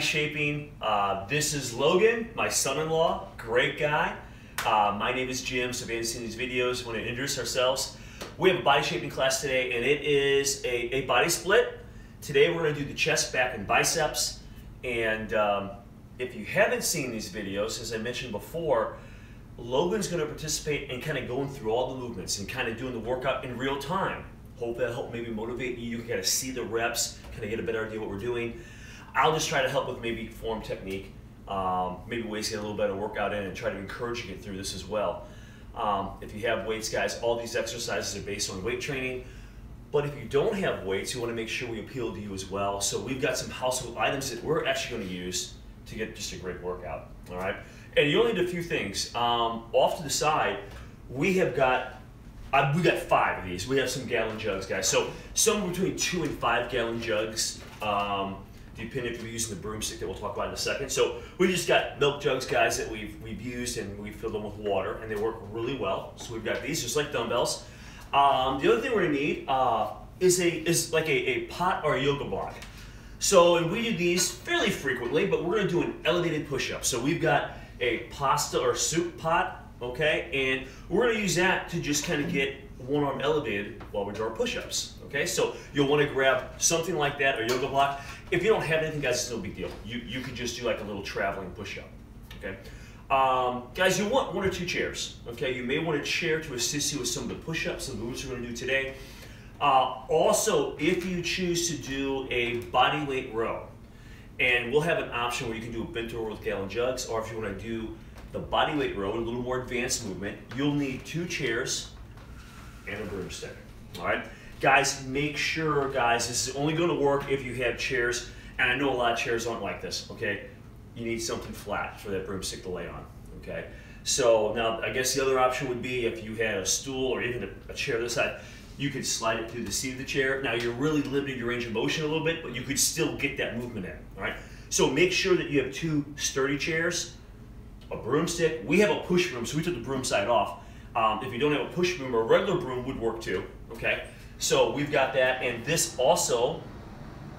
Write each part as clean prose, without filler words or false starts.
body shaping. This is Logan, my son-in-law, great guy. My name is Jim, so if you haven't seen these videos, we want to introduce ourselves. We have a body shaping class today, and it is a body split. Today we're going to do the chest, back, and biceps. And if you haven't seen these videos, as I mentioned before, Logan's going to participate in kind of going through all the movements and kind of doing the workout in real time. Hope that'll help maybe motivate you. You can kind of see the reps, kind of get a better idea what we're doing. I'll just try to help with maybe form technique, maybe ways to get a little better workout in and try to encourage you to get through this as well. If you have weights, guys, all these exercises are based on weight training. But if you don't have weights, you want to make sure we appeal to you as well. So we've got some household items that we're actually going to use to get just a great workout, all right? And you only need a few things. Off to the side, we got 5 of these. We have some gallon jugs, guys. So somewhere between 2 and 5 gallon jugs, depending if you're using the broomstick that we'll talk about in a second. So we just got milk jugs, guys, that we've used, and we filled them with water, and they work really well. So we've got these just like dumbbells. The other thing we're gonna need is like a pot or a yoga block. So, and we do these fairly frequently, but we're gonna do an elevated push-up. So we've got a pasta or soup pot, okay? And we're gonna use that to just kind of get one arm elevated while we do our push-ups, okay? So you'll wanna grab something like that, or yoga block. If you don't have anything, guys, it's no big deal. You could just do like a little traveling push-up, okay? Guys, you want 1 or 2 chairs, okay? You may want a chair to assist you with some of the push-ups and movements we're gonna do today. Also, if you choose to do a body weight row, and we'll have an option where you can do a bent over with gallon jugs, or if you want to do the body weight row, a little more advanced movement, you'll need 2 chairs and a broomstick, all right? Guys, make sure, guys, this is only going to work if you have chairs, and I know a lot of chairs aren't like this, okay? You need something flat for that broomstick to lay on, okay? So now, I guess the other option would be if you had a stool or even a chair this side, you could slide it through the seat of the chair. Now you're really limiting your range of motion a little bit, but you could still get that movement in, all right? So make sure that you have 2 sturdy chairs, a broomstick. We have a push broom, so we took the broom side off. If you don't have a push broom, a regular broom would work too, okay? So we've got that, and this also,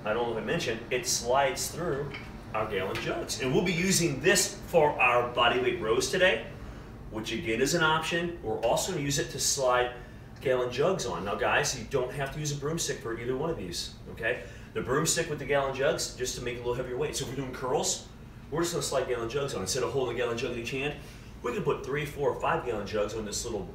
I don't know if I mentioned, it slides through our gallon jugs. And we'll be using this for our body weight rows today, which again is an option. We're also gonna use it to slide gallon jugs on. Now guys, you don't have to use a broomstick for either one of these, okay? The broomstick with the gallon jugs, just to make it a little heavier weight. So if we're doing curls, we're just gonna slide gallon jugs on. Instead of holding a gallon jug in each hand, we can put 3, 4, or 5 gallon jugs on this little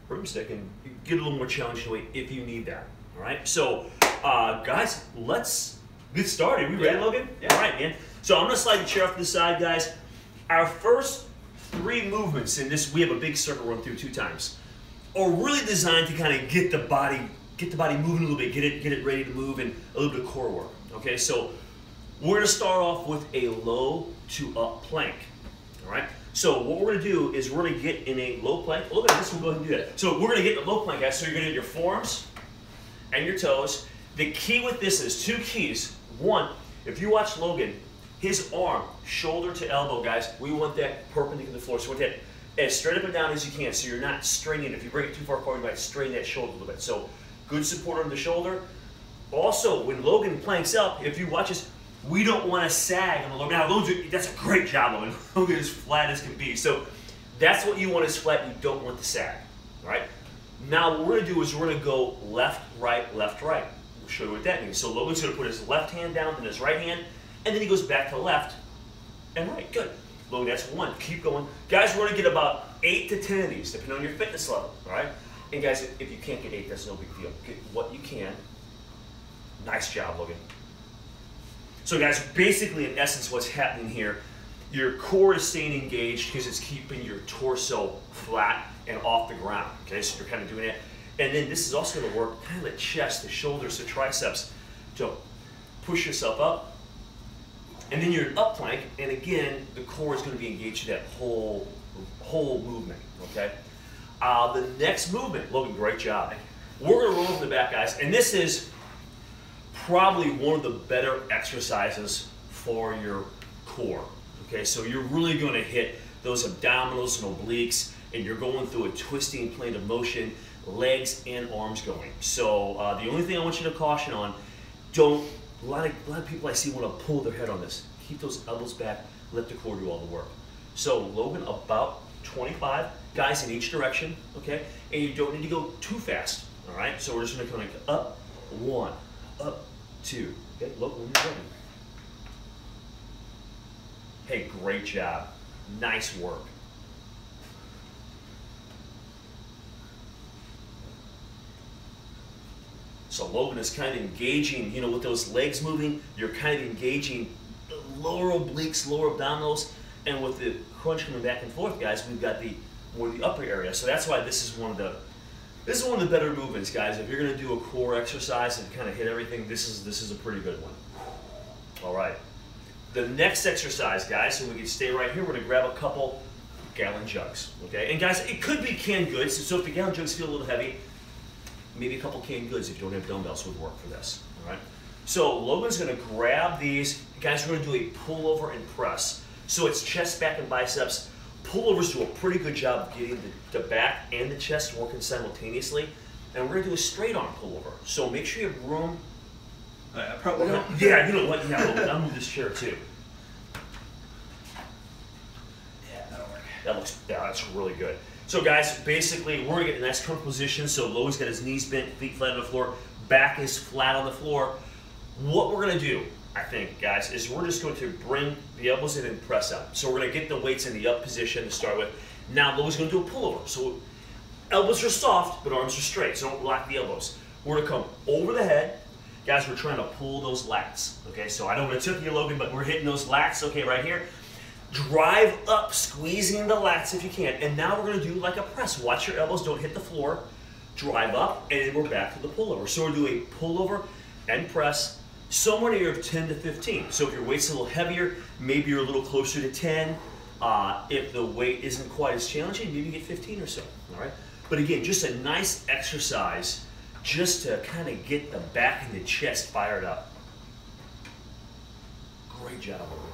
broomstick and get a little more challenging weight if you need that, all right? So guys, let's get started. We ready, Logan? Yeah. All right, man. So I'm gonna slide the chair off to the side, guys. Our first 3 movements in this, we have a big circle run through 2 times, are really designed to kind of get the body moving a little bit, get it ready to move, and a little bit of core work. Okay, so we're gonna start off with a low to up plank. All right. So what we're gonna do is we're gonna get in a low plank. Look at this. We'll go ahead and do that. So we're gonna get in a low plank, guys. So you're gonna get your forearms and your toes. The key with this is 2 keys. One, if you watch Logan, his arm, shoulder to elbow, guys, we want that perpendicular to the floor. So we want that as straight up and down as you can, so you're not straining. If you bring it too far forward, you might strain that shoulder a little bit. So good support on the shoulder. Also, when Logan planks up, if you watch this, we don't want to sag on the lower. Now, that's a great job, Logan. Logan is flat as can be. So that's what you want is flat. You don't want the sag. All right. Now what we're going to do is we're going to go left, right, left, right. We'll show you what that means. So Logan's going to put his left hand down, then his right hand, and then he goes back to left and right. Good. Logan, that's 1. Keep going. Guys, we're going to get about 8 to 10 of these, depending on your fitness level, all right? And guys, if you can't get 8, that's no big deal. Get what you can. Nice job, Logan. So guys, basically, in essence, what's happening here, your core is staying engaged because it's keeping your torso flat and off the ground, okay? So you're kind of doing it. And then this is also going to work kind of the chest, the shoulders, the triceps, to push yourself up. And then you're in up plank, and again, the core is going to be engaged in that whole movement, okay? The next movement, Logan, great job. We're going to roll from the back, guys, and this is probably one of the better exercises for your core, okay? So you're really going to hit those abdominals and obliques, and you're going through a twisting plane of motion, legs and arms going. So the only thing I want you to caution on, a lot of people I see want to pull their head on this. keep those elbows back, let the core do all the work. So Logan, about 25 guys in each direction, okay? And you don't need to go too fast, all right? So we're just gonna kind of up, 1, up, 2. Okay, look when you're ready. Hey, great job. Nice work. So Logan is kind of engaging, you know, with those legs moving, you're kind of engaging the lower obliques, lower abdominals, and with the crunch coming back and forth, guys, we've got the upper area. So that's why this is one of the better movements, guys. If you're gonna do a core exercise and kind of hit everything, this is a pretty good one. All right. The next exercise, guys, so we can stay right here, we're gonna grab a couple gallon jugs, okay? And guys, it could be canned goods, so if the gallon jugs feel a little heavy, maybe a couple canned goods if you don't have dumbbells would work for this, all right? So Logan's gonna grab these. Guys, we're gonna do a pullover and press. So it's chest, back, and biceps. Pullovers do a pretty good job of getting the back and the chest working simultaneously. And we're gonna do a straight arm pullover. So make sure you have room. Probably not. Yeah, you know what, yeah, Logan, I'll move this chair too. Yeah, that'll work. Yeah, that's really good. So guys, basically, we're gonna get in a nice comfortable position. So Logan's got his knees bent, feet flat on the floor, back is flat on the floor. What we're gonna do, I think, guys, is we're just going to bring the elbows in and press up. So we're gonna get the weights in the up position to start with. Now Logan's gonna do a pullover. So elbows are soft, but arms are straight, so don't lock the elbows. We're gonna come over the head. Guys, we're trying to pull those lats, okay? So I know what it took you, Logan, but we're hitting those lats, okay, right here. Drive up, squeezing the lats if you can. And now we're gonna do like a press. Watch your elbows, don't hit the floor. Drive up, and then we're back to the pullover. So we're doing a pullover and press, somewhere near 10 to 15. So if your weight's a little heavier, maybe you're a little closer to 10. If the weight isn't quite as challenging, maybe get 15 or so, all right? But again, just a nice exercise just to kind of get the back and the chest fired up. Great job, Logan.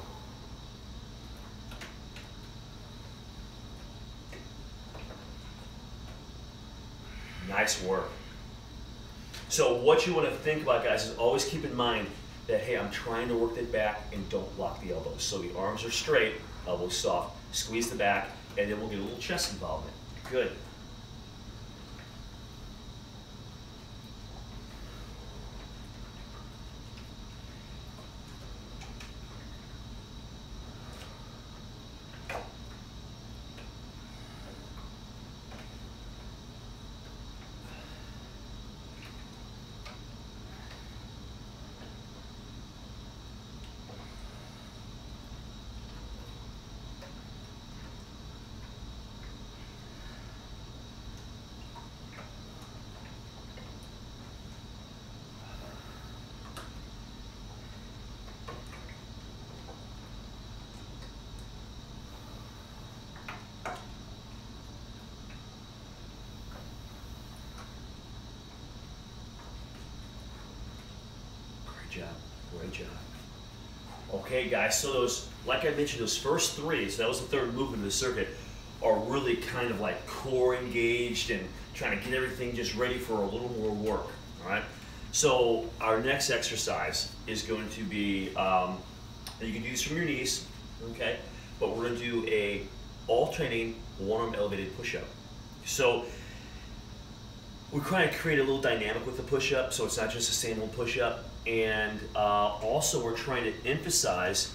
Nice work. So what you want to think about, guys, is always keep in mind that, hey, I'm trying to work that back and don't lock the elbows. So the arms are straight, elbows soft, squeeze the back, and then we'll get a little chest involvement. Good. Great job. Okay, guys, so those, like I mentioned, those first three, so that was the third movement of the circuit, are really kind of like core engaged and trying to get everything just ready for a little more work, all right? So our next exercise is going to be, you can do this from your knees, okay? But we're gonna do a alternating one-arm elevated push-up. So we're trying to create a little dynamic with the push-up, so it's not just the same old push-up. And also we're trying to emphasize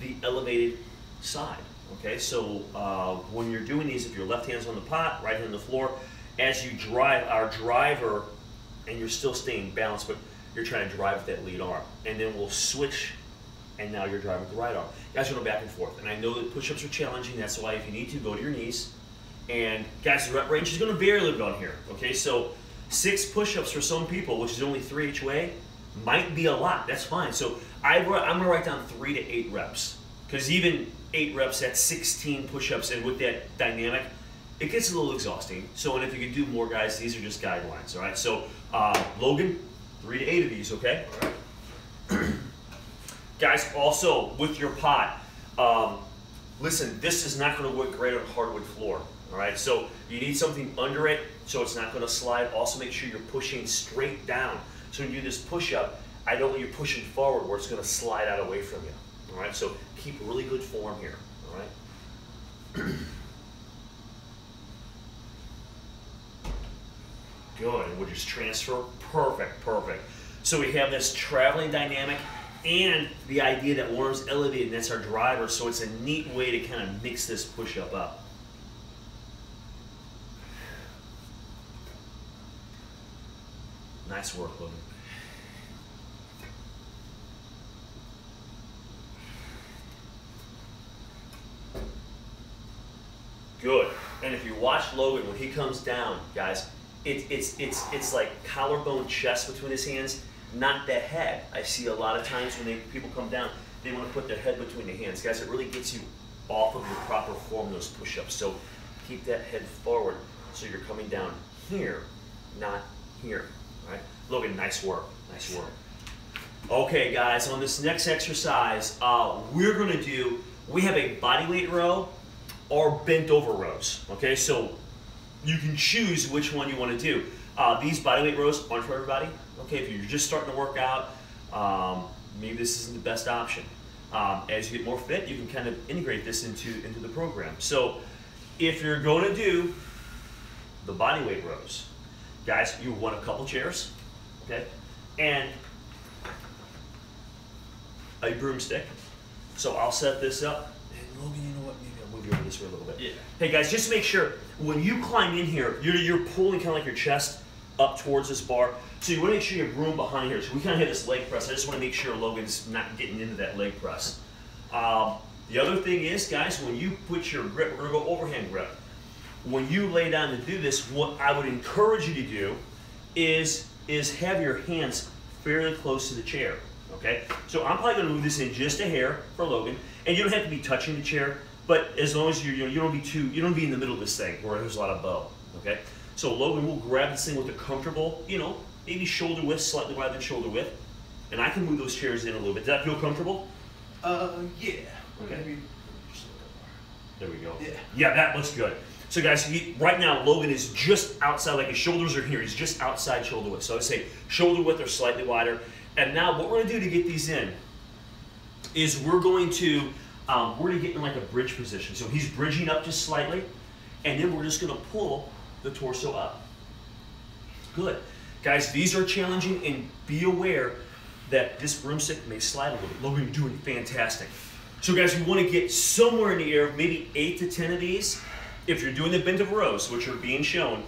the elevated side, okay? So when you're doing these, if your left hand's on the pot, right hand on the floor, as you drive, our driver, and you're still staying balanced, but you're trying to drive with that lead arm. And then we'll switch, and now you're driving with the right arm. Guys, we're going back and forth. And I know that push-ups are challenging, that's why if you need to, go to your knees. And guys, the rep range is going to vary a little bit on here, okay? So 6 push-ups for some people, which is only 3 each way, might be a lot. That's fine. So I'm going to write down 3 to 8 reps, because even 8 reps, that's 16 push-ups, and with that dynamic, it gets a little exhausting. So, and if you can do more, guys, these are just guidelines, all right? So, Logan, 3 to 8 of these, okay? All right. Guys, also, with your pot, listen, this is not going to work great on hardwood floor, all right? So, you need something under it so it's not going to slide. Also, make sure you're pushing straight down. So when you do this push-up, I don't want you pushing forward where it's going to slide out away from you, All right, so keep really good form here. All right. Good, and we'll just transfer. Perfect, perfect. So we have this traveling dynamic and the idea that one arm's elevated, and that's our driver, so it's a neat way to kind of mix this push-up up. Nice work, Logan. Good. And if you watch Logan, when he comes down, guys, it's like collarbone chest between his hands, not the head. I see a lot of times when people come down, they want to put their head between the hands. Guys, it really gets you off of your proper form, those push-ups. So keep that head forward so you're coming down here, not here. All right? Logan, nice work. Nice work. Okay, guys, on this next exercise, we have a bodyweight row or bent over rows. Okay, so you can choose which one you want to do. These bodyweight rows aren't for everybody. Okay, if you're just starting to work out, maybe this isn't the best option. As you get more fit, you can kind of integrate this into the program. So if you're going to do the bodyweight rows, guys, you want a couple chairs, okay, and a broomstick. So I'll set this up. And Logan, you know what? Maybe I'll move you over this way a little bit. Yeah. Hey guys, just make sure when you climb in here, you're pulling kind of like your chest up towards this bar. So you want to make sure you have room behind here. So we kind of have this leg press. I just want to make sure Logan's not getting into that leg press. The other thing is, guys, when you put your grip, we're going to go overhand grip. When you lay down to do this, what I would encourage you to do is have your hands fairly close to the chair. Okay, so I'm probably going to move this in just a hair for Logan, and you don't have to be touching the chair, but as long as you don't be in the middle of this thing where there's a lot of bow. Okay, so Logan will grab this thing with a comfortable, maybe shoulder width, slightly wider than shoulder width, and I can move those chairs in a little bit. Does that feel comfortable? Yeah. Okay. There we go. Yeah. Yeah, that looks good. So guys, right now Logan is just outside, like his shoulders are here. He's just outside shoulder width. So I would say shoulder width or slightly wider. And now what we're going to do to get these in is we're going to get in like a bridge position. So he's bridging up just slightly, and then we're just going to pull the torso up. Good. Guys, these are challenging, and be aware that this broomstick may slide a little bit. Logan, you're doing fantastic. So guys, we want to get somewhere in the air, maybe 8 to 10 of these. If you're doing the bent over rows, which are being shown,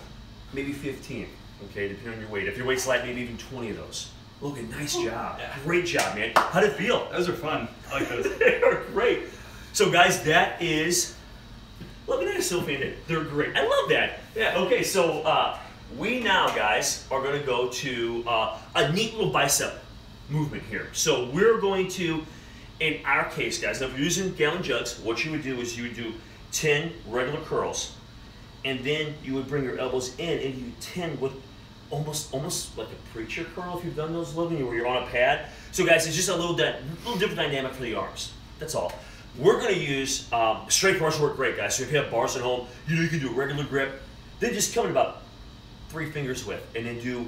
maybe 15, okay, depending on your weight. If your weight's light, maybe even 20 of those. Logan, nice job. Yeah. Great job, man. How'd it feel? Those are fun. I like those. They are great. So guys, that is, Logan, that is so fantastic. They're great. I love that. Yeah, okay, so we now, guys, are going to go to a neat little bicep movement here. So we're going to, in our case, guys, now if you're using gallon jugs, what you would do is you would do 10 regular curls, and then you would bring your elbows in and you 10 with almost like a preacher curl, if you've done those, Logan, where you're on a pad. So guys, it's just a little different dynamic for the arms. That's all. We're going to use straight bars work great, guys. So if you have bars at home, you can do a regular grip. Then just come in about 3 fingers width, and then do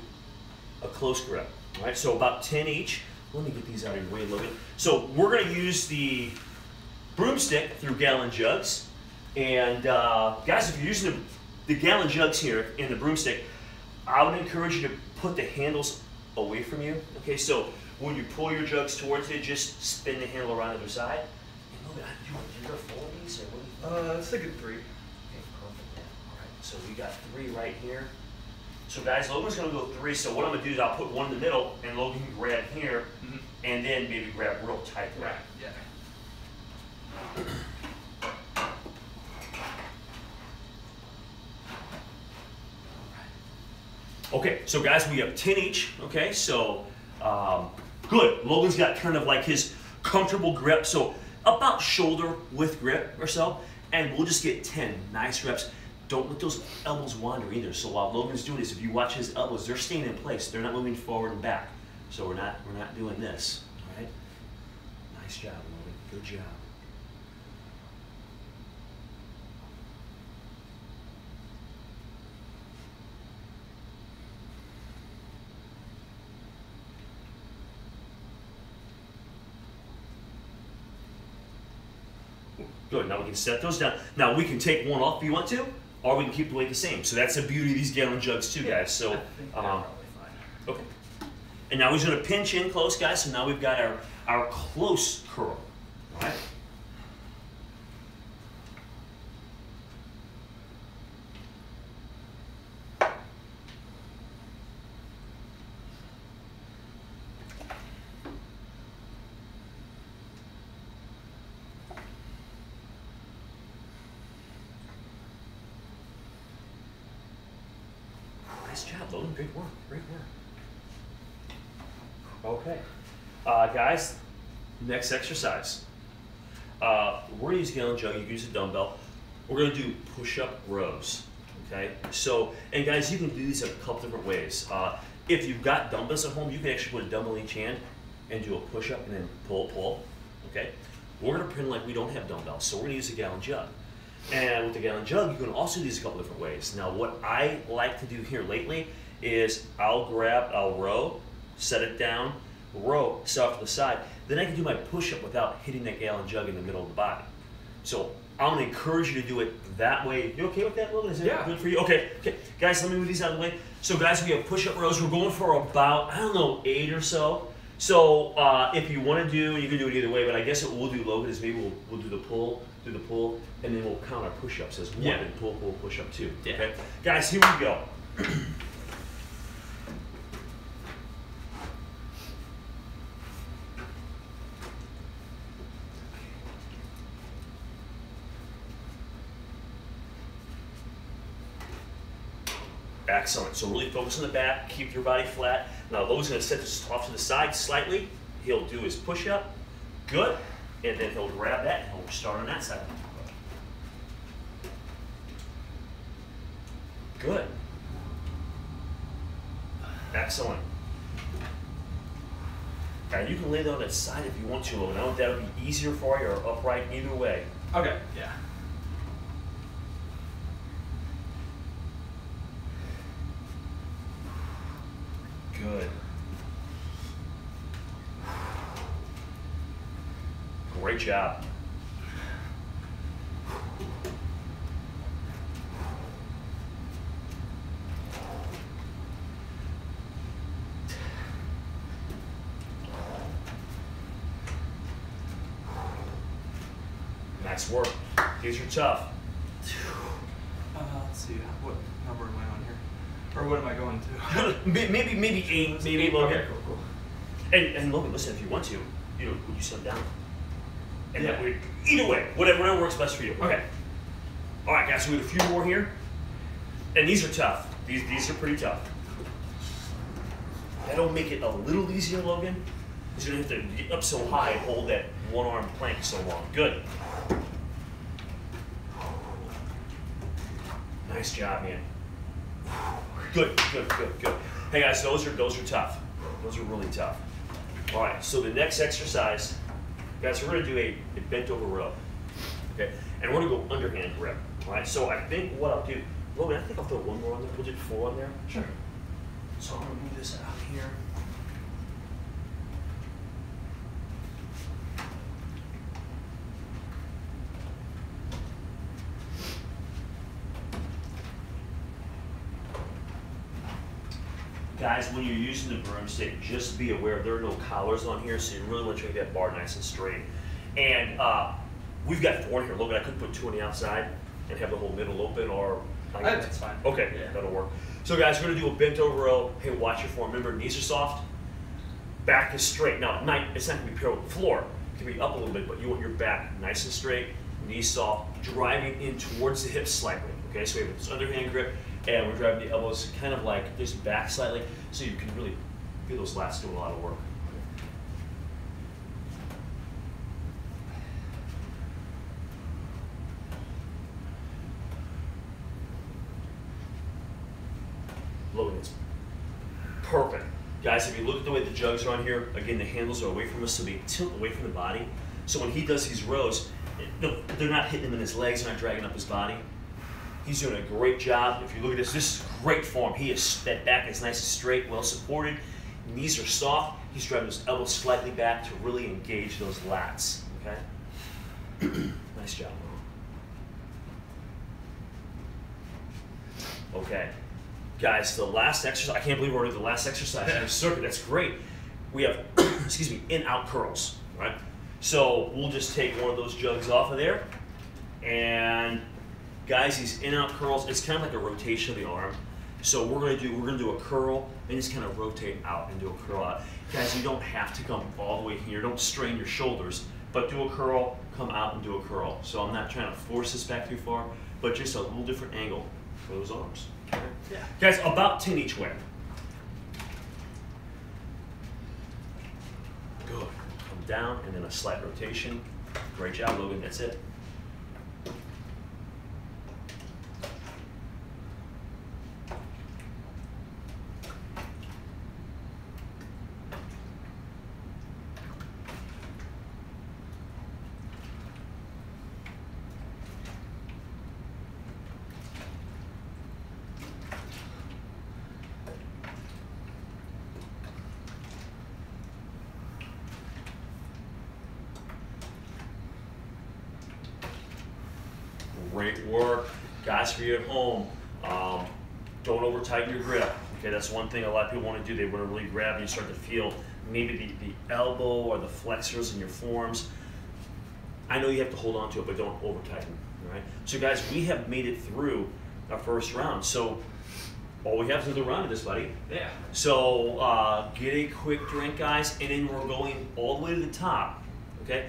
a close grip. All right, so about 10 each. Let me get these out of your way, Logan. So we're going to use the broomstick through gallon jugs. And guys, if you're using the gallon jugs here and the broomstick, I would encourage you to put the handles away from you. Okay, so when you pull your jugs towards it, just spin the handle around the other side. And Logan, do you want 3 or 4 of these, or what do you think? Let's take it 3. Okay, perfect. Yeah. All right, so we got 3 right here. So guys, Logan's going to go 3. So what I'm going to do is I'll put 1 in the middle, and Logan can grab here, and then maybe grab real tight. Right. Yeah. Okay, so guys, we have 10 each, okay, so good. Logan's got kind of like his comfortable grip, so about shoulder width grip or so, and we'll just get 10 nice reps. Don't let those elbows wander either. So while Logan's doing this, if you watch his elbows, they're staying in place. They're not moving forward and back. So we're not doing this, all right? Nice job, Logan, good job. Good. Now we can set those down. Now we can take one off if you want to, or we can keep the weight the same. So that's the beauty of these gallon jugs too, guys. So, I think they're probably fine. okay. And now he's going to pinch in close, guys. So now we've got our close curl. All right. Nice job, Logan. Great work. Great work. Okay. Guys, next exercise. We're going to use a gallon jug. You can use a dumbbell. We're going to do push-up rows. Okay? So, and guys, you can do these a couple different ways. If you've got dumbbells at home, you can actually put a dumbbell in each hand and do a push-up and then pull. Okay? We're going to pretend like we don't have dumbbells, so we're going to use a gallon jug. And with the gallon jug, you can also do these a couple different ways. Now, what I like to do here lately is I'll row, set it down, row, set off to the side. Then I can do my push-up without hitting that gallon jug in the middle of the body. So I'm going to encourage you to do it that way. You okay with that, Logan? Is that good for you? Okay. Guys, let me move these out of the way. So guys, we have push-up rows. We're going for about, 8 or so. So if you want to do, you can do it either way, but I guess what we'll do, Logan, is maybe we'll do the pull, and then we'll count our push-ups as one, and pull, push-up 2. Yeah. Okay? Guys, here we go. Excellent. So really focus on the back, keep your body flat. Now Logan's going to set this off to the side slightly. He'll do his push-up. Good. And then he'll grab that and he'll start on that side. Good. Excellent. And you can lay down that side if you want to, Logan. I don't know if that would be easier for you or upright, either way. Okay, yeah. Good. Great job. Nice work. These are tough. Let's see, what number am I on here? Or what am I going to? maybe 8, maybe Logan. Okay, cool. And Logan, listen, if you want to, would you sit down? And that way, either way, whatever works best for you. Okay. All right, guys, so we have a few more here. And these are tough. These are pretty tough. That'll make it a little easier, Logan, because you don't have to get up so high and hold that one-arm plank so long. Good. Nice job, man. Good. Hey guys, those are tough. Those are really tough. All right, so the next exercise, guys, we're gonna do a bent over row. Okay, and we're gonna go underhand grip. All right, so I think what I'll do, Logan, I think I'll throw one more on there. We'll do 4 on there. Sure. So I'm gonna move this out here. Guys, when you're using the broomstick, just be aware there are no collars on here, so you really want to make that bar nice and straight. And we've got 4 in here. Logan, I could put 2 on the outside and have the whole middle open, or That's fine. Okay, Yeah. that'll work. So guys, we're gonna do a bent over row. Hey, watch your form. Remember, knees are soft, back is straight. Now, at night, it's not gonna be parallel with the floor. It can be up a little bit, but you want your back nice and straight, knees soft, driving in towards the hips slightly. Okay, so we have this underhand grip, and we're driving the elbows kind of like just back slightly, so you can really feel those lats doing a lot of work. Logan, it's perfect. Guys, if you look at the way the jugs are on here, again, the handles are away from us, so they tilt away from the body. So when he does these rows, they're not hitting him in his legs, they're not dragging up his body. He's doing a great job. If you look at this is great form. That back is nice and straight, well supported. Knees are soft. He's driving his elbows slightly back to really engage those lats, okay? Nice job. Okay. Guys, the last exercise, I can't believe we're already at the last exercise in the circuit. That's great. We have, excuse me, in-out curls, right? So we'll just take one of those jugs off of there. And guys, these in-out curls, it's kind of like a rotation of the arm. So we're gonna do a curl and just kind of rotate out and do a curl out. Guys, you don't have to come all the way here. Don't strain your shoulders, but do a curl, come out and do a curl. So I'm not trying to force this back too far, but just a little different angle for those arms. Okay? Yeah. Guys, about 10 each way. Good. Come down and then a slight rotation. Great job, Logan. That's it. Great work. Guys, for you at home, don't over tighten your grip. Okay, that's one thing a lot of people want to do. They want to really grab and you start to feel maybe the elbow or the flexors in your forearms. I know you have to hold on to it, but don't over tighten. All right. So guys, we have made it through our first round. So all we have is another round of this, buddy. Yeah. So get a quick drink, guys, and then we're going all the way to the top. Okay.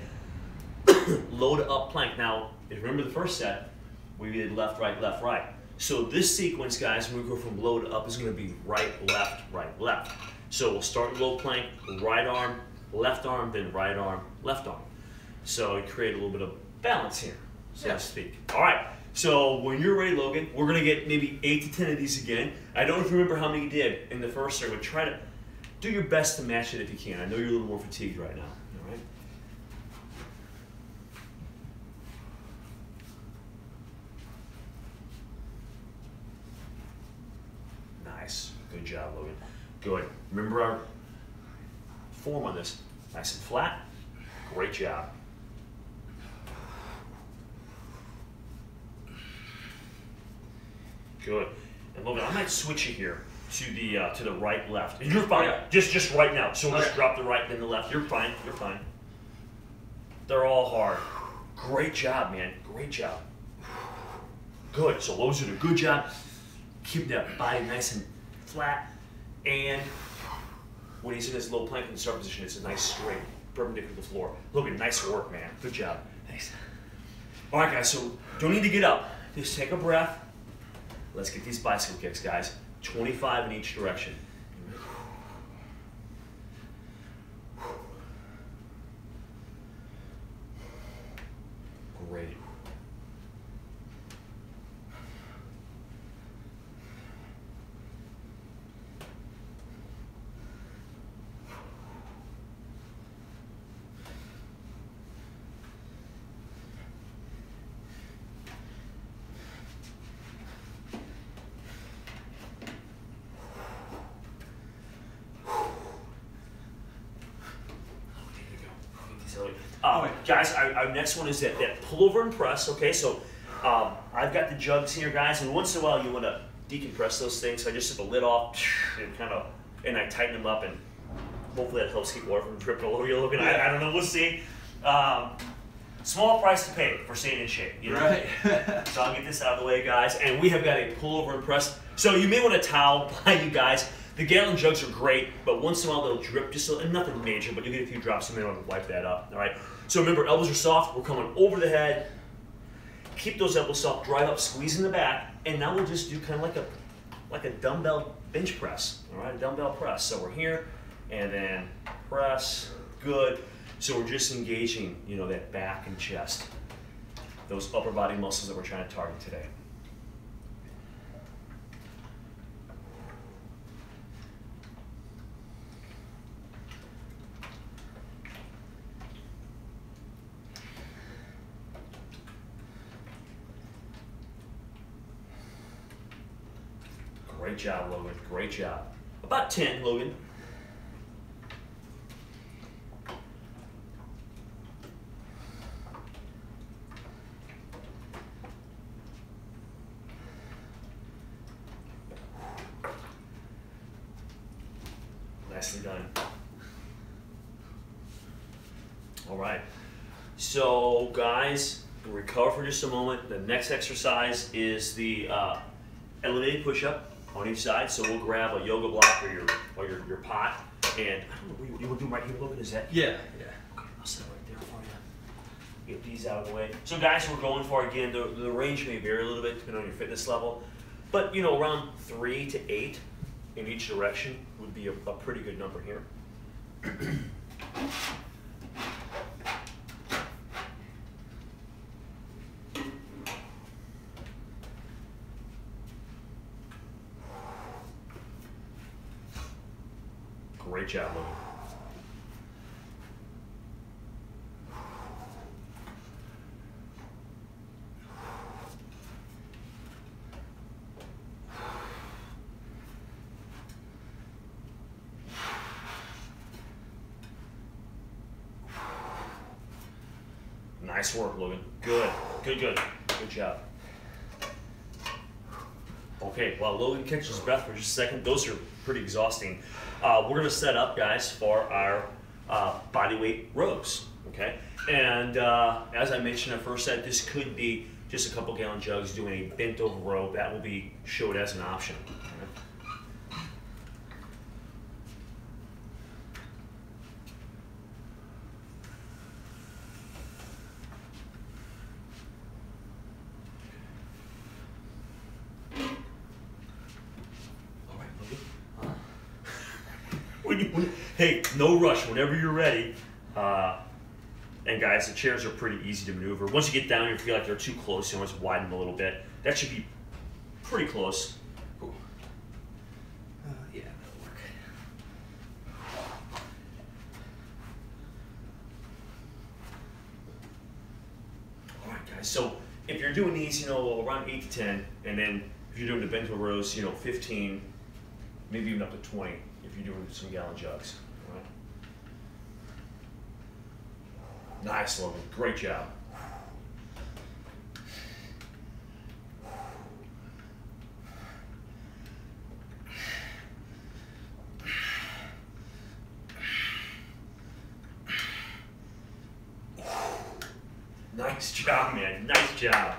Load up plank. Now, if you remember the first set, we did left, right, left, right. So this sequence, guys, when we go from low to up, is going to be right, left. So we'll start low plank, right arm, then right arm, left arm. So you create a little bit of balance here, so to speak. All right, so when you're ready, Logan, we're going to get maybe 8 to 10 of these again. I don't remember how many you did in the first set, but try to do your best to match it if you can. I know you're a little more fatigued right now. All right. Nice. Good job, Logan. Good. Remember our form on this. Nice and flat. Great job. Good. And Logan, I might switch you here to the right, left. And you're fine. Okay. Just right now. So we'll just Okay. drop the right, then the left. You're fine. You're fine. They're all hard. Great job, man. Great job. Good. So those are the good job. Keep that body nice and flat. And when he's in his low plank in the start position, it's a nice straight, perpendicular to the floor. Logan, nice work, man. Good job. Thanks. All right, guys, so don't need to get up. Just take a breath. Let's get these bicycle kicks, guys. 25 in each direction. Great. Guys, our next one is that pullover and press, okay? So I've got the jugs here, guys, and once in a while you want to decompress those things. So I just took the lid off and I tighten them up, and hopefully that helps keep water from dripping all over you. Looking, I don't know, we'll see. Small price to pay for staying in shape, you know? Right. So I'll get this out of the way, guys, and we have got a pullover and press. So you may want a towel by you guys. The gallon jugs are great, but once in a while they'll drip just and nothing major, but you'll get a few drops. You may want to wipe that up, all right? So remember, elbows are soft. We're coming over the head. Keep those elbows soft, drive up, squeeze in the back, and now we'll just do kind of like a dumbbell bench press, all right? A dumbbell press. So we're here, and then press, good. So we're just engaging, you know, that back and chest, those upper body muscles that we're trying to target today. Great job, Logan. Great job. About 10, Logan. Nicely done. All right. So, guys, we'll recover for just a moment. The next exercise is the elevated push-up on each side. So we'll grab a yoga block or your pot, and I don't know, you want to do them right here, Logan? Is that? Yeah. Okay, I'll set it right there for you. Get these out of the way. So, guys, we're going for, again, the range may vary a little bit depending on your fitness level, but you know, around 3 to 8 in each direction would be a pretty good number here. Great job, Logan. Nice work, Logan. Good job. Okay, while Logan catches his breath for just a second, those are pretty exhausting. We're gonna set up, guys, for our body weight rows, okay? And as I mentioned in the first set, this could be just a couple gallon jugs doing a bent over row. That will be showed as an option. Hey, no rush. Whenever you're ready. And guys, the chairs are pretty easy to maneuver. Once you get down, you feel like they're too close. You want to widen them a little bit. That should be pretty close. Cool. Yeah, that'll work. All right, guys. So if you're doing these, you know, around 8 to 10, and then if you're doing the bento rows, you know, 15, maybe even up to 20 if you're doing some gallon jugs. All right. Nice, Logan. Great job. Nice job, man. Nice job.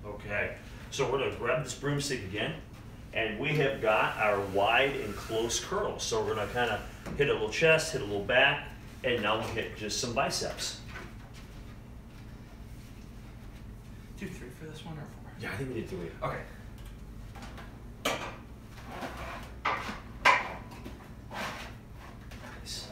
Okay, so we're going to grab this broomstick again, and we have got our wide and close curls. So we're going to kind of hit a little chest, hit a little back, and now we'll hit just some biceps. Do 3 for this one or 4? Yeah, I think we did 3. Okay. Nice.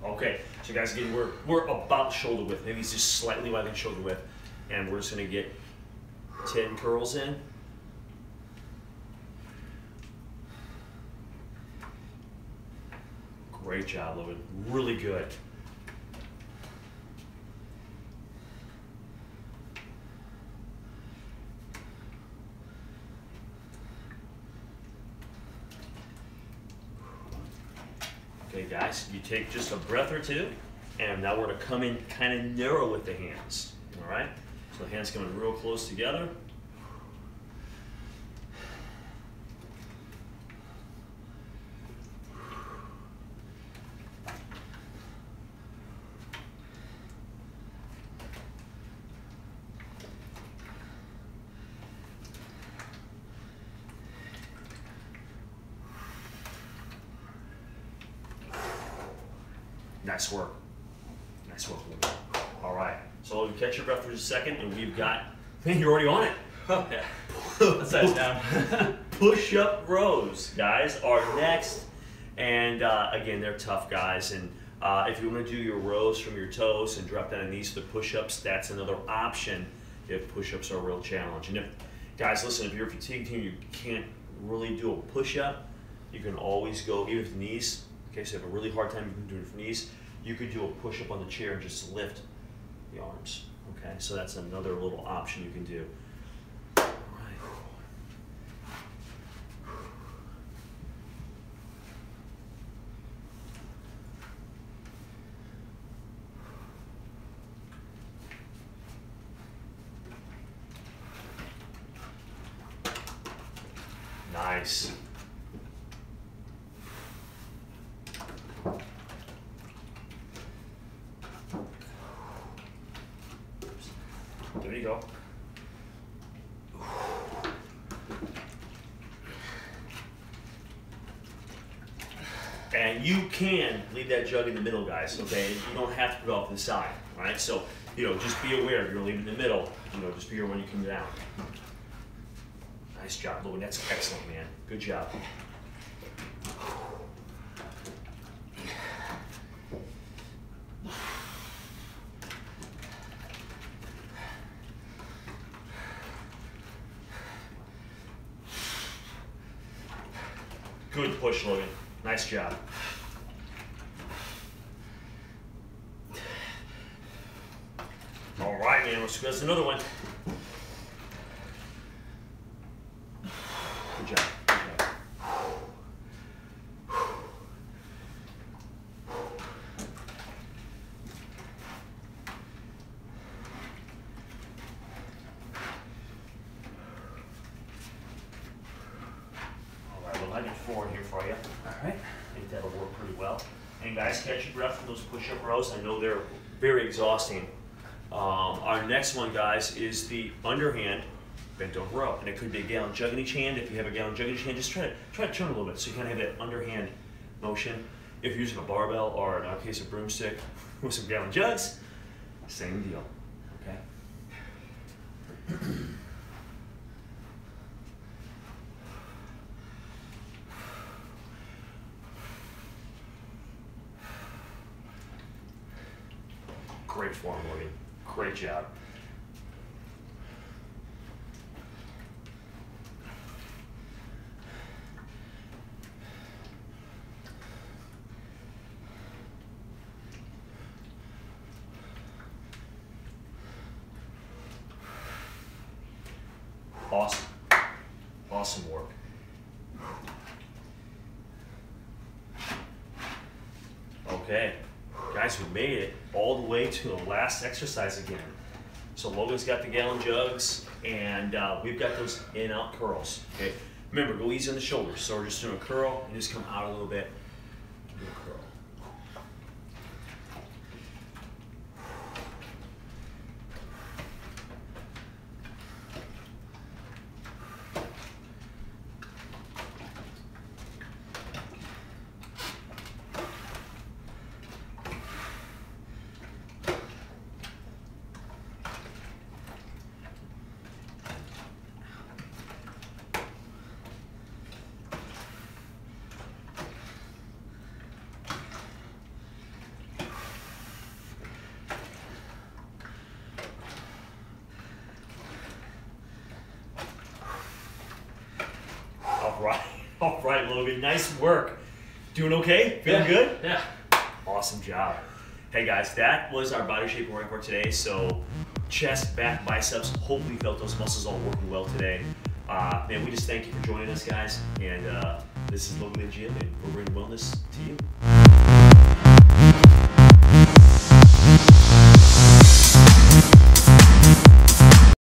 Okay, so guys, again, we're about shoulder width. Maybe it's just slightly wider than shoulder width, and we're just going to get 10 curls in. Great job, Logan. Really good. Okay, guys, you take just a breath or two, and now we're going to come in kind of narrow with the hands. All right? So the hands coming real close together. Nice work. Nice work, Luke. All right. So you catch your breath for just a second, and we've got, man, you're already on it. Oh, yeah. Let's size down. Push-up rows, guys, are next. And again, they're tough, guys. And if you want to do your rows from your toes and drop down on knees to the push-ups, that's another option if push-ups are a real challenge. And if, guys, listen, if you're a fatigue team, you can't really do a push-up, you can always go, even with knees. Okay, so you have a really hard time doing it for knees, you could do a push-up on the chair and just lift the arms. Okay, so that's another little option you can do. All right. Nice. There you go. And you can leave that jug in the middle, guys, okay? You don't have to put it off to the side, all right? So, just be aware, you're leaving in the middle, just be aware when you come down. Nice job, Logan, that's excellent, man. Good job. Good push, Logan. Nice job. All right, man, let's go. That's another one. Good job. Good job. All right, well, I did 4 here for you. All right. I think that'll work pretty well. And guys, catch your breath from those push-up rows. I know they're very exhausting. Our next one, guys, is the underhand bent over row. And it could be a gallon jug in each hand. If you have a gallon jug in each hand, just try to turn a little bit so you kind of have that underhand motion. If you're using a barbell or, in our case, a broomstick with some gallon jugs, same deal, okay? Great form, Morgan. Great job. Awesome. Awesome work. Okay. Guys, we made it all the way to the last exercise again. So Logan's got the gallon jugs, and we've got those in-out curls. Okay, remember, go easy on the shoulders. So we're just doing a curl and just come out a little bit. Do a curl. All right, Logan, nice work. Doing okay? Feeling good? Yeah. Awesome job. Hey guys, that was our body shape workout for today. So chest, back, biceps, hopefully you felt those muscles all working well today. Man, we just thank you for joining us, guys. And this is Logan and Jim, and we're bringing wellness to you.